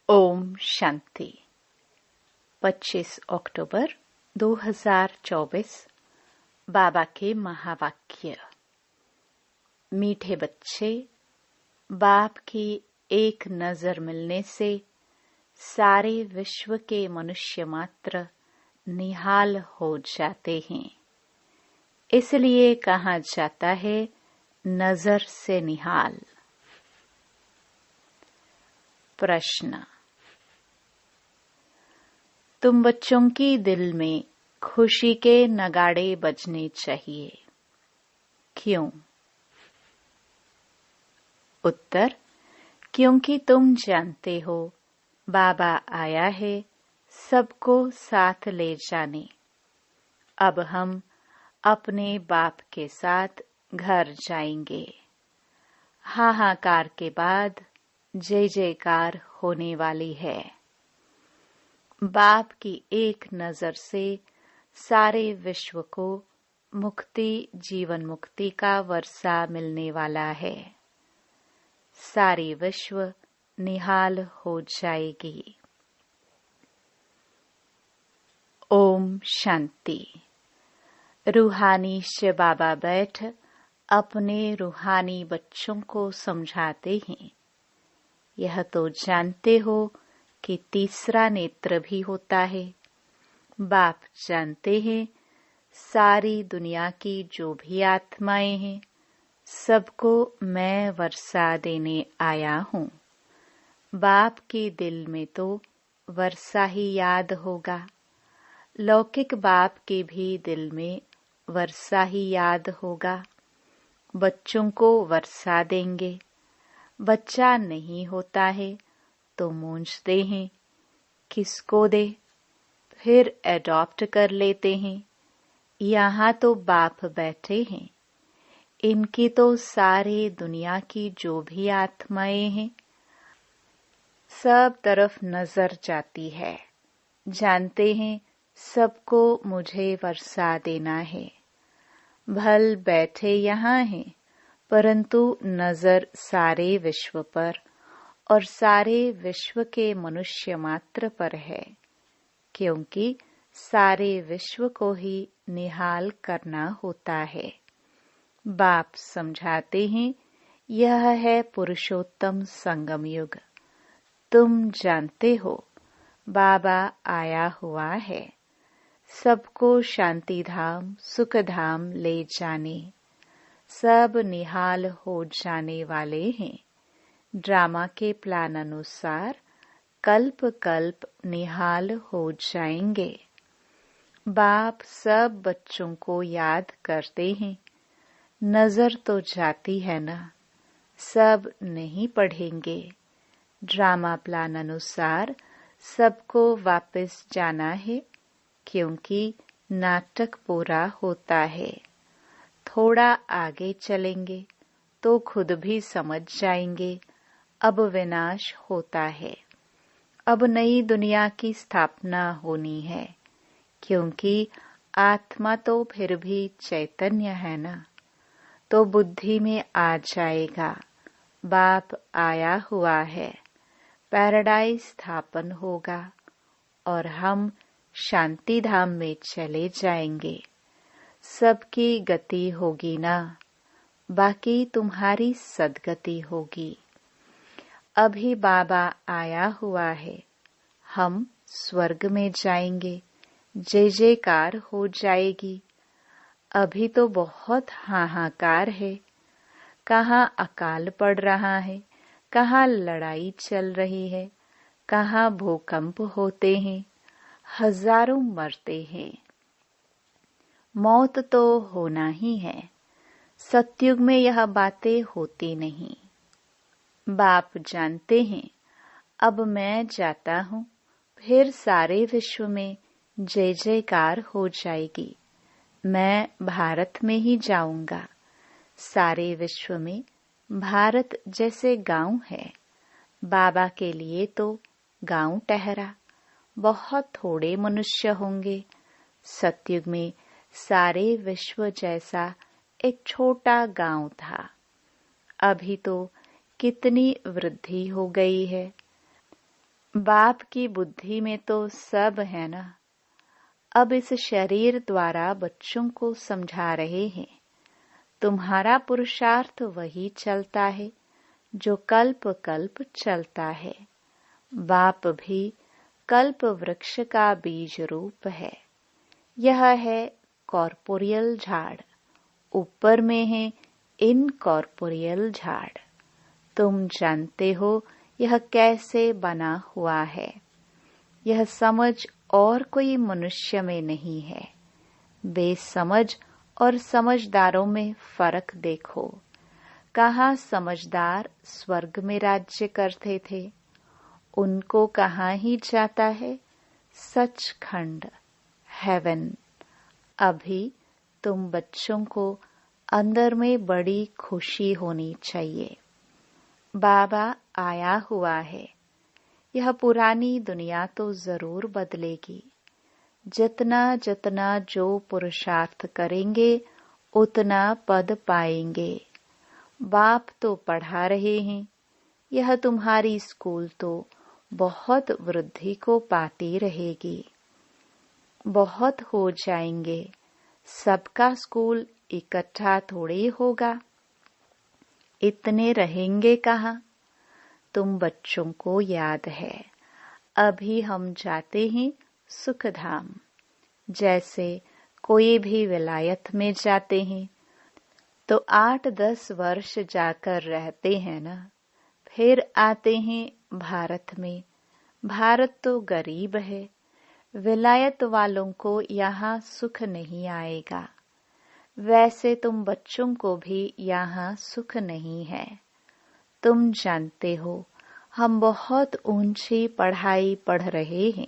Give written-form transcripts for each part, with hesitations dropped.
ओम शांति। 25 अक्टूबर 2024। बाबा के महावाक्य। मीठे बच्चे, बाप की एक नजर मिलने से सारे विश्व के मनुष्य मात्र निहाल हो जाते हैं। इसलिए कहा जाता है नजर से निहाल। प्रश्न। तुम बच्चों की दिल में खुशी के नगाड़े बजने चाहिए, क्यों? उत्तर, क्योंकि तुम जानते हो बाबा आया है सबको साथ ले जाने। अब हम अपने बाप के साथ घर जाएंगे। हाहाकार के बाद जय जयकार होने वाली है। बाप की एक नजर से सारे विश्व को मुक्ति, जीवन मुक्ति का वर्षा मिलने वाला है। सारी विश्व निहाल हो जाएगी। ओम शांति। रूहानी शिव बाबा बैठ अपने रूहानी बच्चों को समझाते हैं। यह तो जानते हो कि तीसरा नेत्र भी होता है। बाप जानते हैं सारी दुनिया की जो भी आत्माएं हैं सबको मैं वर्षा देने आया हूँ। बाप के दिल में तो वर्षा ही याद होगा। लौकिक बाप के भी दिल में वर्षा ही याद होगा। बच्चों को वर्षा देंगे। बच्चा नहीं होता है तो मूंझते हैं, किसको दे? फिर एडॉप्ट कर लेते हैं। यहाँ तो बाप बैठे हैं। इनकी तो सारी दुनिया की जो भी आत्माएं हैं सब तरफ नजर जाती है। जानते हैं सबको मुझे वर्षा देना है। भल बैठे यहाँ हैं, परंतु नजर सारे विश्व पर और सारे विश्व के मनुष्य मात्र पर है, क्योंकि सारे विश्व को ही निहाल करना होता है। बाप समझाते हैं यह है पुरुषोत्तम संगम युग। तुम जानते हो बाबा आया हुआ है सबको शांति धाम, सुख धाम ले जाने। सब निहाल हो जाने वाले हैं। ड्रामा के प्लान अनुसार कल्प कल्प निहाल हो जाएंगे। बाप सब बच्चों को याद करते हैं। नजर तो जाती है ना, सब नहीं पढ़ेंगे। ड्रामा प्लान अनुसार सबको वापस जाना है, क्योंकि नाटक पूरा होता है। थोड़ा आगे चलेंगे तो खुद भी समझ जाएंगे अब विनाश होता है। अब नई दुनिया की स्थापना होनी है, क्योंकि आत्मा तो फिर भी चैतन्य है ना, तो बुद्धि में आ जाएगा बाप आया हुआ है। पैराडाइज स्थापन होगा और हम शांति धाम में चले जाएंगे। सबकी गति होगी ना, बाकी तुम्हारी सदगति होगी। अभी बाबा आया हुआ है, हम स्वर्ग में जाएंगे। जय जयकार हो जाएगी। अभी तो बहुत हाहाकार है। कहाँ अकाल पड़ रहा है, कहाँ लड़ाई चल रही है, कहाँ भूकंप होते हैं, हजारों मरते हैं। मौत तो होना ही है। सतयुग में यह बातें होती नहीं। बाप जानते हैं अब मैं जाता हूँ, फिर सारे विश्व में जय जयकार हो जाएगी। मैं भारत में ही जाऊंगा। सारे विश्व में भारत जैसे गांव है। बाबा के लिए तो गांव ठहरा। बहुत थोड़े मनुष्य होंगे। सतयुग में सारे विश्व जैसा एक छोटा गांव था। अभी तो कितनी वृद्धि हो गई है। बाप की बुद्धि में तो सब है ना। अब इस शरीर द्वारा बच्चों को समझा रहे हैं। तुम्हारा पुरुषार्थ वही चलता है जो कल्प कल्प चलता है। बाप भी कल्प वृक्ष का बीज रूप है। यह है कॉर्पोरियल झाड़, ऊपर में है इनकॉर्पोरियल झाड़। तुम जानते हो यह कैसे बना हुआ है। यह समझ और कोई मनुष्य में नहीं है। बेसमझ और समझदारों में फर्क देखो। कहाँ समझदार स्वर्ग में राज्य करते थे, उनको कहाँ ही जाता है सचखंड, हेवन। अभी तुम बच्चों को अंदर में बड़ी खुशी होनी चाहिए। बाबा आया हुआ है। यह पुरानी दुनिया तो जरूर बदलेगी। जितना जितना जो पुरुषार्थ करेंगे उतना पद पाएंगे। बाप तो पढ़ा रहे हैं। यह तुम्हारी स्कूल तो बहुत वृद्धि को पाती रहेगी। बहुत हो जाएंगे। सबका स्कूल इकट्ठा थोड़ी होगा। इतने रहेंगे कहाँ। तुम बच्चों को याद है, अभी हम जाते हैं सुखधाम। जैसे कोई भी विलायत में जाते हैं तो 8-10 वर्ष जाकर रहते हैं ना, फिर आते हैं भारत में। भारत तो गरीब है। विलायत वालों को यहाँ सुख नहीं आएगा। वैसे तुम बच्चों को भी यहाँ सुख नहीं है। तुम जानते हो हम बहुत ऊंची पढ़ाई पढ़ रहे हैं,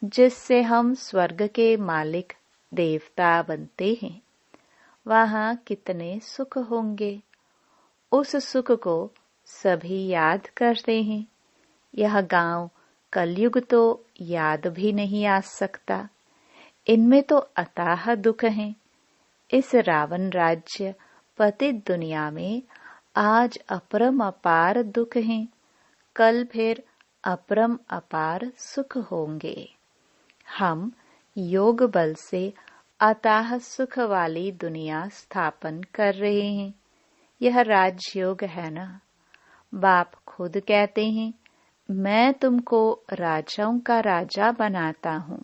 जिससे हम स्वर्ग के मालिक देवता बनते हैं। वहाँ कितने सुख होंगे। उस सुख को सभी याद करते हैं। यह गांव कलयुग तो याद भी नहीं आ सकता। इनमें तो अथाह दुख हैं। इस रावण राज्य पतित दुनिया में आज अपरम अपार दुख हैं। कल फिर अपरम अपार सुख होंगे। हम योग बल से अथाह सुख वाली दुनिया स्थापन कर रहे हैं। यह राजयोग है ना। बाप खुद कहते हैं, मैं तुमको राजाओं का राजा बनाता हूँ।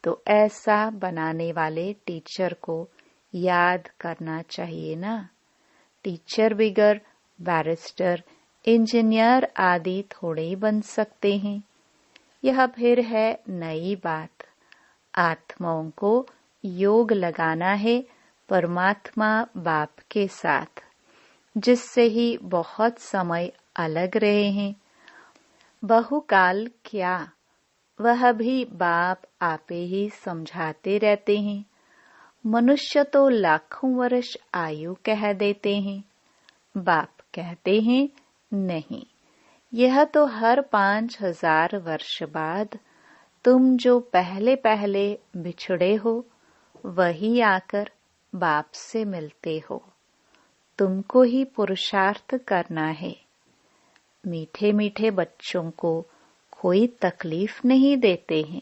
तो ऐसा बनाने वाले टीचर को याद करना चाहिए ना। टीचर बिगर बैरिस्टर, इंजीनियर आदि थोड़े बन सकते हैं। यह फिर है नई बात। आत्माओं को योग लगाना है परमात्मा बाप के साथ, जिससे ही बहुत समय अलग रहे हैं। बहुकाल क्या, वह भी बाप आपे ही समझाते रहते हैं। मनुष्य तो लाखों वर्ष आयु कह देते हैं। बाप कहते हैं नहीं, यह तो हर 5000 वर्ष बाद तुम जो पहले पहले बिछड़े हो वही आकर बाप से मिलते हो। तुमको ही पुरुषार्थ करना है। मीठे मीठे बच्चों को कोई तकलीफ नहीं देते हैं।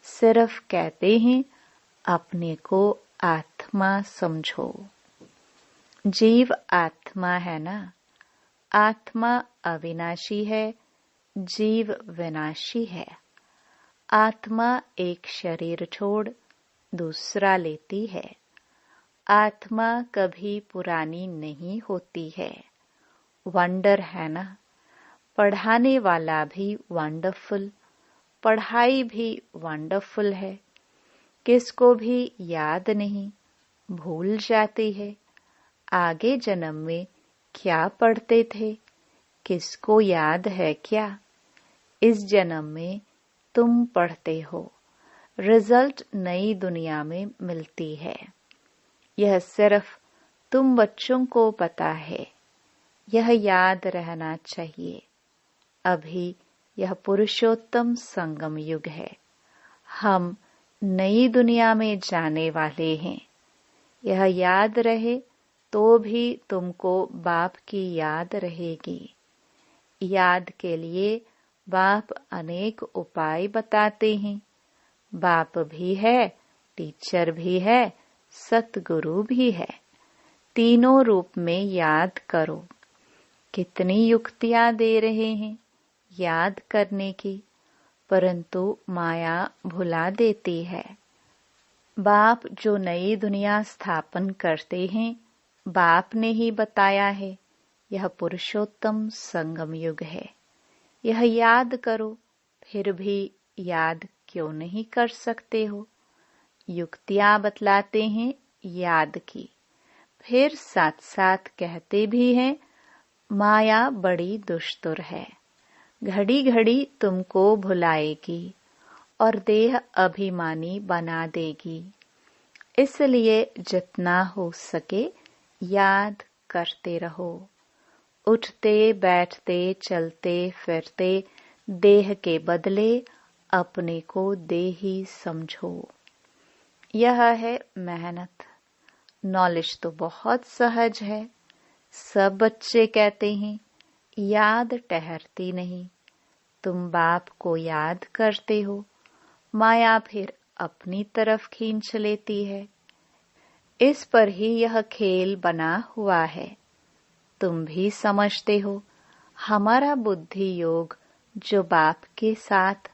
सिर्फ कहते हैं अपने को आत्मा समझो। जीव आत्मा है ना। आत्मा अविनाशी है, जीव विनाशी है। आत्मा एक शरीर छोड़ दूसरा लेती है। आत्मा कभी पुरानी नहीं होती है। वंडर है ना। पढ़ाने वाला भी वंडरफुल, पढ़ाई भी वंडरफुल है। किसको भी याद नहीं, भूल जाती है। आगे जन्म में क्या पढ़ते थे, किसको याद है क्या। इस जन्म में तुम पढ़ते हो। रिजल्ट नई दुनिया में मिलती है। यह सिर्फ तुम बच्चों को पता है। यह याद रहना चाहिए। अभी यह पुरुषोत्तम संगम युग है। हम नई दुनिया में जाने वाले हैं। यह याद रहे तो भी तुमको बाप की याद रहेगी। याद के लिए बाप अनेक उपाय बताते हैं। बाप भी है, टीचर भी है, सतगुरु भी है। तीनों रूप में याद करो। कितनी युक्तियां दे रहे हैं याद करने की, परंतु माया भुला देती है। बाप जो नई दुनिया स्थापन करते हैं, बाप ने ही बताया है। यह पुरुषोत्तम संगम युग है। यह याद करो। फिर भी याद क्यों नहीं कर सकते हो? युक्तियां बतलाते हैं याद की, फिर साथ साथ कहते भी हैं माया बड़ी दुष्टुर है। घड़ी घड़ी तुमको भुलाएगी और देह अभिमानी बना देगी। इसलिए जितना हो सके याद करते रहो। उठते बैठते चलते फिरते देह के बदले अपने को देही समझो। यह है मेहनत। नॉलेज तो बहुत सहज है। सब बच्चे कहते हैं याद ठहरती नहीं। तुम बाप को याद करते हो, माया फिर अपनी तरफ खींच लेती है। इस पर ही यह खेल बना हुआ है। तुम भी समझते हो हमारा बुद्धि योग जो बाप के साथ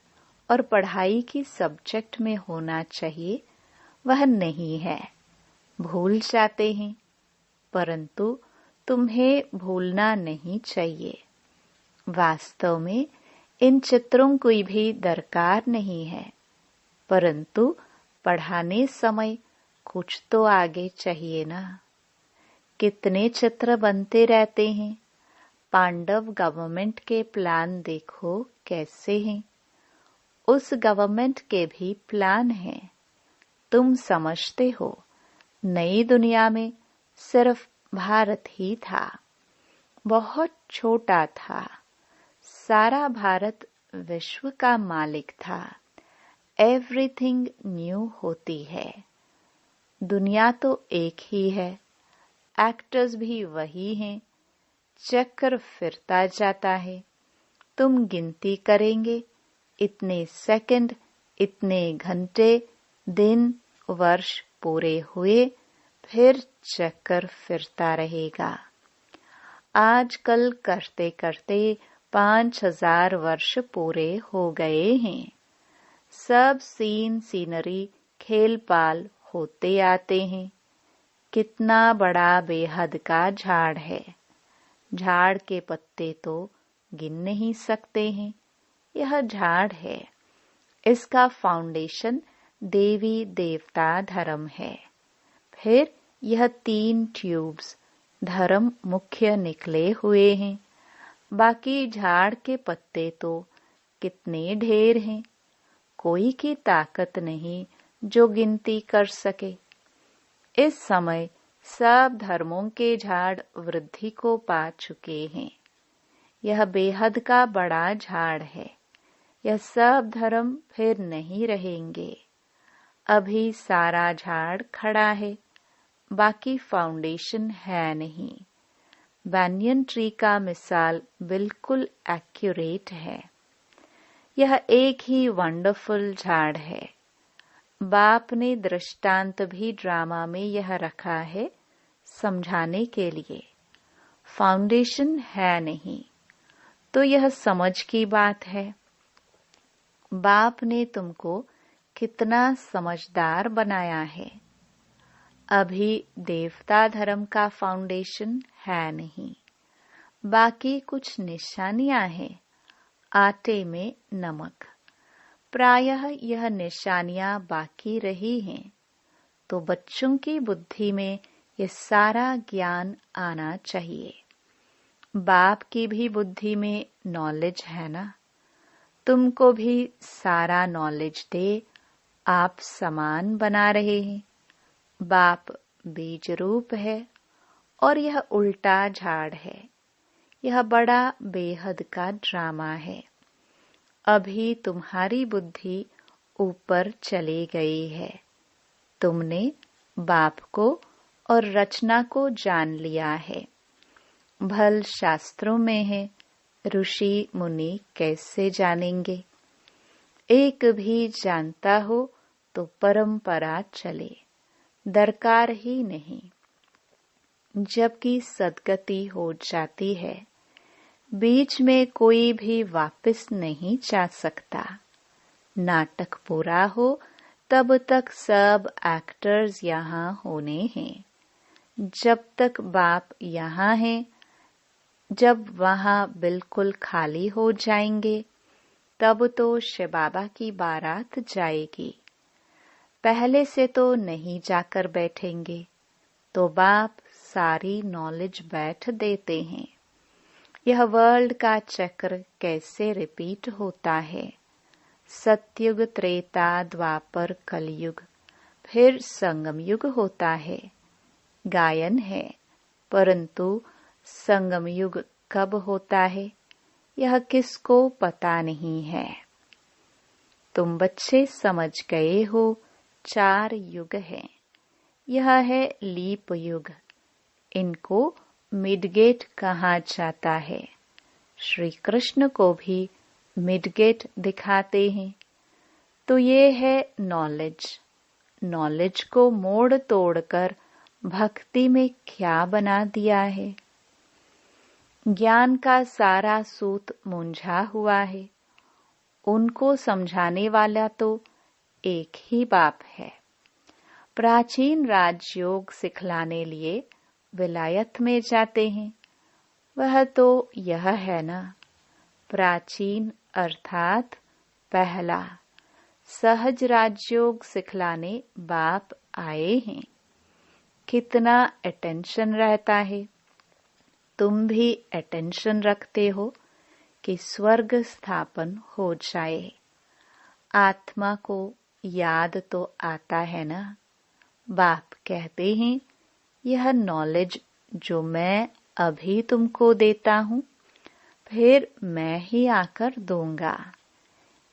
और पढ़ाई की सब्जेक्ट में होना चाहिए वह नहीं है। भूल जाते हैं, परंतु तुम्हें भूलना नहीं चाहिए। वास्तव में इन चित्रों की भी दरकार नहीं है, परंतु पढ़ाने समय कुछ तो आगे चाहिए ना। कितने चित्र बनते रहते हैं। पांडव गवर्नमेंट के प्लान देखो कैसे हैं। उस गवर्नमेंट के भी प्लान हैं। तुम समझते हो नई दुनिया में सिर्फ भारत ही था। बहुत छोटा था। सारा भारत विश्व का मालिक था। एवरीथिंग न्यू होती है। दुनिया तो एक ही है, एक्टर्स भी वही हैं। चक्कर फिरता जाता है। तुम गिनती करेंगे इतने सेकंड, इतने घंटे, दिन, वर्ष पूरे हुए, फिर चक्कर फिरता रहेगा। आजकल करते करते 5000 वर्ष पूरे हो गए हैं। सब सीन सीनरी खेल पाल होते आते हैं। कितना बड़ा बेहद का झाड़ है। झाड़ के पत्ते तो गिन नहीं सकते हैं। यह झाड़ है। इसका फाउंडेशन देवी देवता धर्म है। फिर यह 3 ट्यूब्स धर्म मुख्य निकले हुए हैं। बाकी झाड़ के पत्ते तो कितने ढेर हैं। कोई की ताकत नहीं जो गिनती कर सके। इस समय सब धर्मों के झाड़ वृद्धि को पा चुके हैं। यह बेहद का बड़ा झाड़ है। यह सब धर्म फिर नहीं रहेंगे। अभी सारा झाड़ खड़ा है, बाकी फाउंडेशन है नहीं। बैनियन ट्री का मिसाल बिल्कुल एक्यूरेट है। यह एक ही वंडरफुल झाड़ है। बाप ने दृष्टांत भी ड्रामा में यह रखा है समझाने के लिए। फाउंडेशन है नहीं, तो यह समझ की बात है। बाप ने तुमको कितना समझदार बनाया है। अभी देवता धर्म का फाउंडेशन है नहीं। बाकी कुछ निशानियां हैं, आटे में नमक। प्रायः यह निशानियां बाकी रही हैं, तो बच्चों की बुद्धि में यह सारा ज्ञान आना चाहिए। बाप की भी बुद्धि में नॉलेज है ना। तुमको भी सारा नॉलेज दे आप समान बना रहे हैं। बाप बीज रूप है और यह उल्टा झाड़ है। यह बड़ा बेहद का ड्रामा है। अभी तुम्हारी बुद्धि ऊपर चली गई है। तुमने बाप को और रचना को जान लिया है। भल शास्त्रों में है ऋषि मुनि कैसे जानेंगे? एक भी जानता हो तो परंपरा चले, दरकार ही नहीं। जबकि सद्गति हो जाती है, बीच में कोई भी वापस नहीं जा सकता। नाटक पूरा हो तब तक सब एक्टर्स यहाँ होने हैं। जब तक बाप यहाँ हैं, जब वहाँ बिल्कुल खाली हो जाएंगे तब तो शिव बाबा की बारात जाएगी। पहले से तो नहीं जाकर बैठेंगे तो बाप सारी नॉलेज बैठ देते हैं। यह वर्ल्ड का चक्र कैसे रिपीट होता है? सतयुग, त्रेता, द्वापर, कलयुग, फिर संगम युग होता है। गायन है, परंतु संगम युग कब होता है यह किसको पता नहीं है। तुम बच्चे समझ गए हो, 4 युग हैं। यह है लीप युग। इनको मिडगेट कहा जाता है। श्री कृष्ण को भी मिडगेट दिखाते हैं। तो ये है नॉलेज। नॉलेज को मोड़ तोड़कर भक्ति में क्या बना दिया है? ज्ञान का सारा सूत मुंझा हुआ है। उनको समझाने वाला तो एक ही बाप है। प्राचीन राजयोग सिखलाने लिए विलायत में जाते हैं। वह तो यह है ना, प्राचीन अर्थात पहला सहज राजयोग सिखलाने बाप आए हैं। कितना अटेंशन रहता है। तुम भी अटेंशन रखते हो कि स्वर्ग स्थापन हो जाए। आत्मा को याद तो आता है ना। बाप कहते हैं यह नॉलेज जो मैं अभी तुमको देता हूँ, फिर मैं ही आकर दूंगा।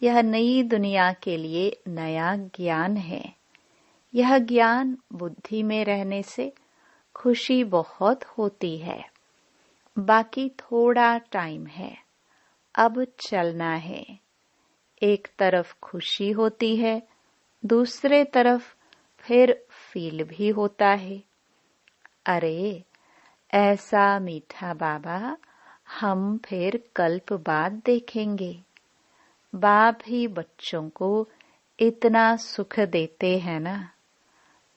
यह नई दुनिया के लिए नया ज्ञान है। यह ज्ञान बुद्धि में रहने से खुशी बहुत होती है। बाकी थोड़ा टाइम है, अब चलना है। एक तरफ खुशी होती है, दूसरे तरफ फिर फील भी होता है। अरे ऐसा मीठा बाबा हम फिर कल्प बाद देखेंगे। बाप ही बच्चों को इतना सुख देते हैं ना।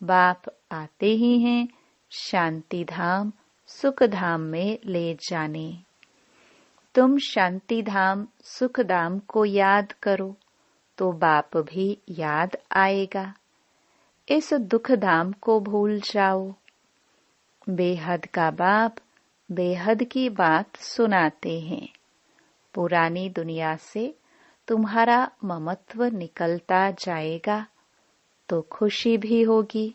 बाप आते ही हैं शांति धाम, सुख धाम में ले जाने। तुम शांति धाम, सुख धाम को याद करो तो बाप भी याद आएगा। इस दुख धाम को भूल जाओ। बेहद का बाप बेहद की बात सुनाते हैं। पुरानी दुनिया से तुम्हारा ममत्व निकलता जाएगा तो खुशी भी होगी।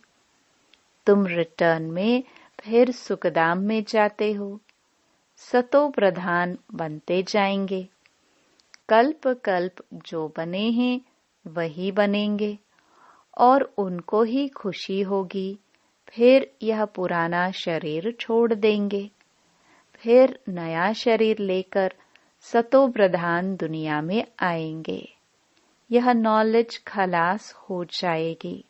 तुम रिटर्न में फिर सुखधाम में जाते हो, सतो प्रधान बनते जाएंगे। कल्प कल्प जो बने हैं वही बनेंगे और उनको ही खुशी होगी। फिर यह पुराना शरीर छोड़ देंगे, फिर नया शरीर लेकर सतो प्रधान दुनिया में आएंगे। यह नॉलेज खलास हो जाएगी।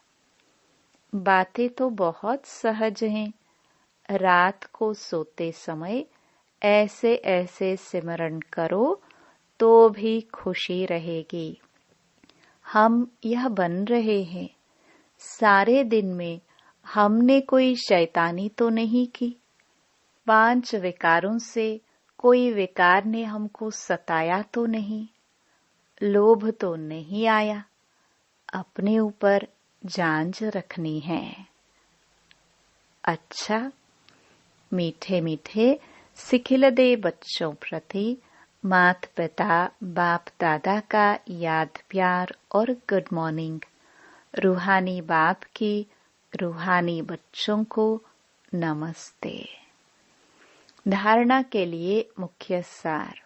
बातें तो बहुत सहज हैं। रात को सोते समय ऐसे ऐसे सिमरन करो तो भी खुशी रहेगी। हम यह बन रहे हैं। सारे दिन में हमने कोई शैतानी तो नहीं की। 5 विकारों से कोई विकार ने हमको सताया तो नहीं। लोभ तो नहीं आया। अपने ऊपर जांच रखनी है। अच्छा, मीठे मीठे सिखिलदे बच्चों प्रति माता पिता बाप दादा का याद प्यार और गुड मॉर्निंग। रूहानी बाप की रूहानी बच्चों को नमस्ते। धारणा के लिए मुख्य सार।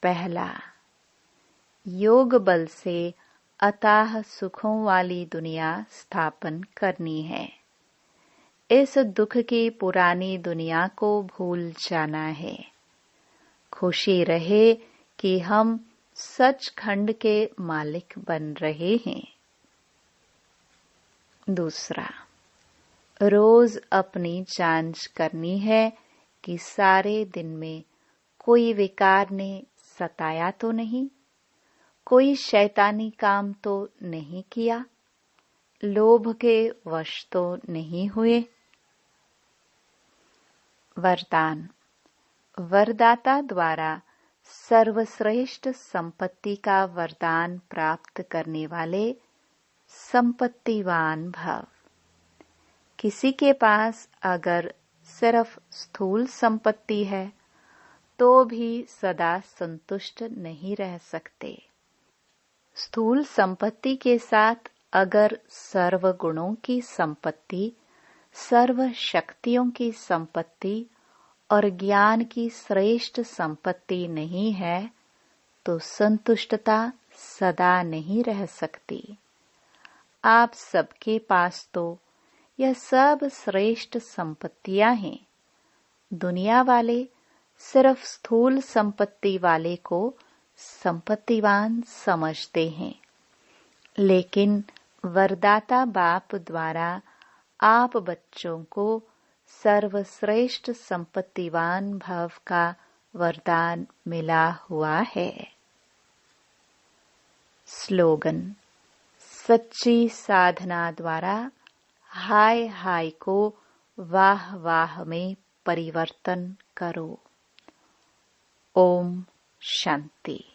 पहला, योग बल से अथाह सुखों वाली दुनिया स्थापन करनी है। इस दुख की पुरानी दुनिया को भूल जाना है। खुशी रहे कि हम सचखंड के मालिक बन रहे हैं। दूसरा, रोज अपनी जांच करनी है कि सारे दिन में कोई विकार ने सताया तो नहीं, कोई शैतानी काम तो नहीं किया, लोभ के वश तो नहीं हुए। वरदान। वरदाता द्वारा सर्वश्रेष्ठ संपत्ति का वरदान प्राप्त करने वाले संपत्तिवान भव। किसी के पास अगर सिर्फ स्थूल संपत्ति है तो भी सदा संतुष्ट नहीं रह सकते। स्थूल संपत्ति के साथ अगर सर्व गुणों की संपत्ति, सर्व शक्तियों की संपत्ति और ज्ञान की श्रेष्ठ संपत्ति नहीं है तो संतुष्टता सदा नहीं रह सकती। आप सबके पास तो यह सब श्रेष्ठ संपत्तियां हैं। दुनिया वाले सिर्फ स्थूल संपत्ति वाले को संपत्तिवान समझते हैं, लेकिन वरदाता बाप द्वारा आप बच्चों को सर्वश्रेष्ठ संपत्तिवान भव का वरदान मिला हुआ है। स्लोगन। सच्ची साधना द्वारा हाय हाय को वाह वाह में परिवर्तन करो। ओम शांति।